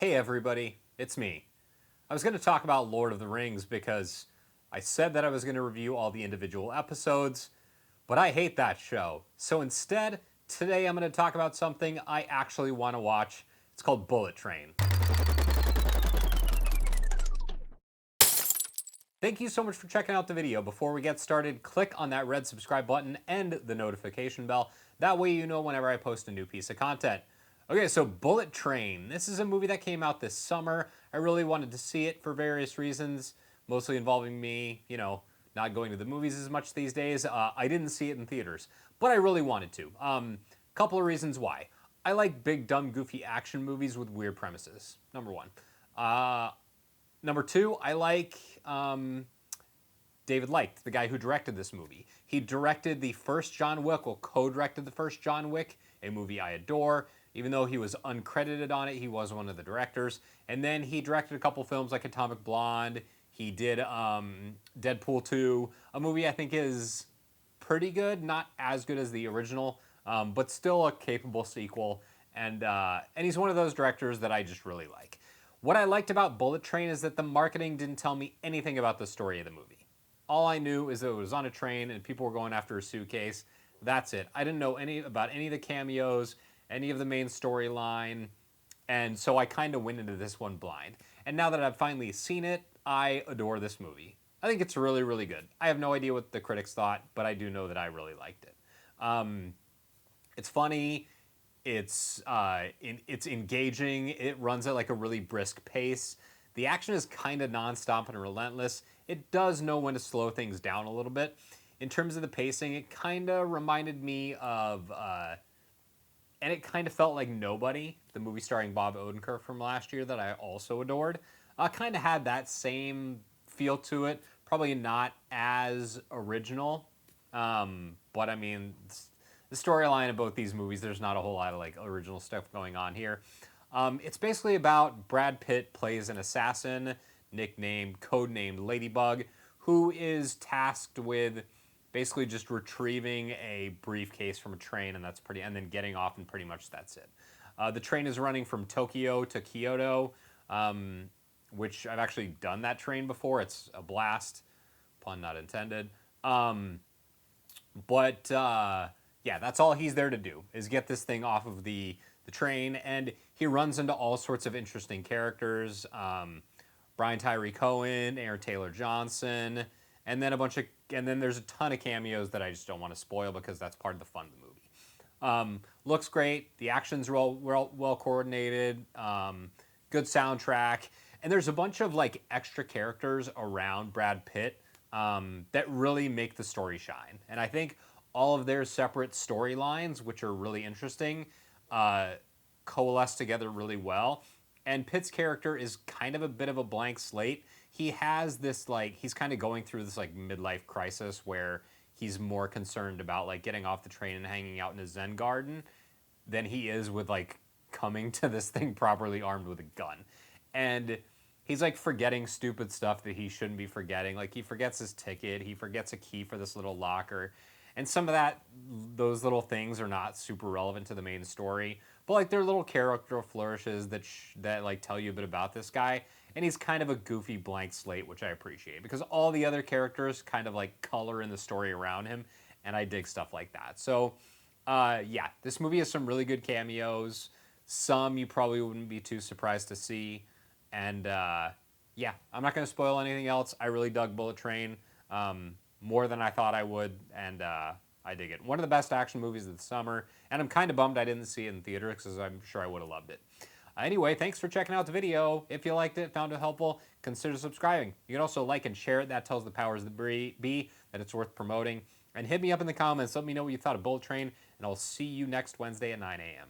Hey everybody, it's me. I was going to talk about Lord of the Rings because I said that I was going to review all the individual episodes, but I hate that show. So instead, today I'm going to talk about something I actually want to watch. It's called Bullet Train. Thank you so much for checking out the video. Before we get started, click on that red subscribe button and the notification bell. That way you know whenever I post a new piece of content. Okay, so Bullet Train. This is a movie that came out this summer. I really wanted to see it for various reasons, mostly involving me, not going to the movies as much these days. I didn't see it in theaters, but I really wanted to. Couple of reasons why. I like big, dumb, goofy action movies with weird premises, number one. Number two, I like David Leitch, the guy who directed this movie. He directed the first John Wick, co-directed the first John Wick, a movie I adore. Even though he was uncredited on it, he was one of the directors. And then he directed a couple films like Atomic Blonde. He did Deadpool 2, a movie I think is pretty good, not as good as the original, but still a capable sequel. And he's one of those directors that I just really like. What I liked about Bullet Train is that the marketing didn't tell me anything about the story of the movie. All I knew is that it was on a train and people were going after a suitcase. That's it. I didn't know about any of the cameos, any of the main storyline, and so I kind of went into this one blind. And now that I've finally seen it, I adore this movie. I think it's really, really good. I have no idea what the critics thought, but I do know that I really liked it. It's funny. It's engaging. It runs at like a really brisk pace. The action is kind of nonstop and relentless. It does know when to slow things down a little bit. In terms of the pacing, it kind of reminded me of, and it kind of felt like Nobody, the movie starring Bob Odenkirk from last year that I also adored. Kind of had that same feel to it. Probably not as original, but I mean, the storyline of both these movies, there's not a whole lot of like original stuff going on here. It's basically about Brad Pitt plays an assassin, codenamed Ladybug, who is tasked with basically just retrieving a briefcase from a train, and then getting off, and pretty much that's it. The train is running from Tokyo to Kyoto, which I've actually done that train before. It's a blast, pun not intended. But yeah, that's all he's there to do, is get this thing off of the train, and he runs into all sorts of interesting characters. Tyree Cohen, Aaron Taylor Johnson, and then there's a ton of cameos that I just don't want to spoil because that's part of the fun of the movie. Looks great. The action's well coordinated. Good soundtrack, and there's a bunch of like extra characters around Brad Pitt that really make the story shine. And I think all of their separate storylines, which are really interesting, coalesce together really well. And Pitt's character is kind of a bit of a blank slate. He has this he's kind of going through this like midlife crisis where he's more concerned about like getting off the train and hanging out in a Zen garden than he is with like coming to this thing properly armed with a gun. And he's like forgetting stupid stuff that he shouldn't be forgetting. Like he forgets his ticket, he forgets a key for this little locker. And some of those little things are not super relevant to the main story, but like they're little character flourishes that like tell you a bit about this guy. And he's kind of a goofy blank slate, which I appreciate because all the other characters kind of like color in the story around him, and I dig stuff like that. So, yeah, this movie has some really good cameos. Some you probably wouldn't be too surprised to see, and yeah, I'm not going to spoil anything else. I really dug Bullet Train. More than I thought I would, and I dig it. One of the best action movies of the summer, and I'm kind of bummed I didn't see it in theaters because I'm sure I would have loved it. Anyway, thanks for checking out the video. If you liked it, found it helpful, consider subscribing. You can also like and share it. That tells the powers that be that it's worth promoting. And hit me up in the comments. Let me know what you thought of Bullet Train, and I'll see you next Wednesday at 9 a.m.